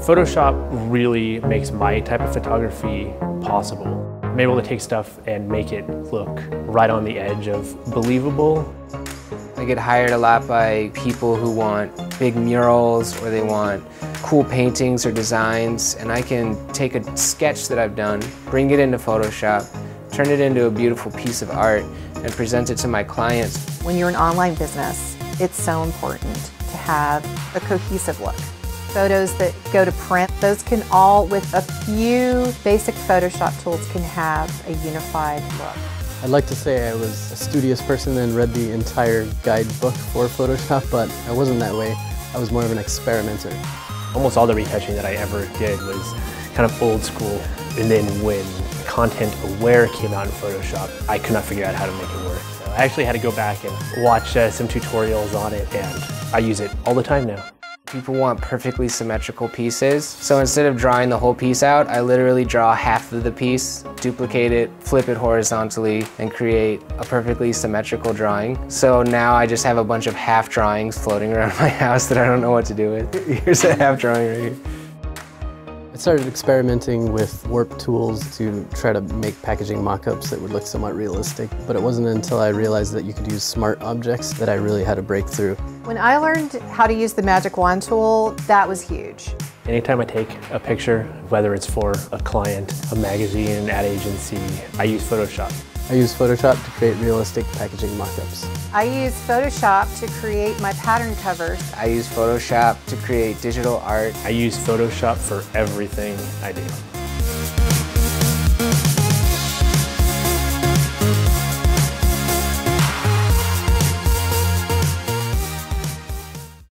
Photoshop really makes my type of photography possible. I'm able to take stuff and make it look right on the edge of believable. I get hired a lot by people who want big murals or they want cool paintings or designs, and I can take a sketch that I've done, bring it into Photoshop, turn it into a beautiful piece of art, and present it to my clients. When you're an online business, it's so important to have a cohesive look. Photos that go to print, those can all, with a few basic Photoshop tools, can have a unified look. I'd like to say I was a studious person and read the entire guidebook for Photoshop, but I wasn't that way. I was more of an experimenter. Almost all the retouching that I ever did was kind of old school. And then when Content Aware came out in Photoshop, I could not figure out how to make it work. So I actually had to go back and watch some tutorials on it, and I use it all the time now. People want perfectly symmetrical pieces, so instead of drawing the whole piece out, I literally draw half of the piece, duplicate it, flip it horizontally, and create a perfectly symmetrical drawing. So now I just have a bunch of half drawings floating around my house that I don't know what to do with. Here's a half drawing right here. I started experimenting with warp tools to try to make packaging mock-ups that would look somewhat realistic, but it wasn't until I realized that you could use smart objects that I really had a breakthrough. When I learned how to use the Magic Wand tool, that was huge. Anytime I take a picture, whether it's for a client, a magazine, an ad agency, I use Photoshop. I use Photoshop to create realistic packaging mock-ups. I use Photoshop to create my pattern covers. I use Photoshop to create digital art. I use Photoshop for everything I do.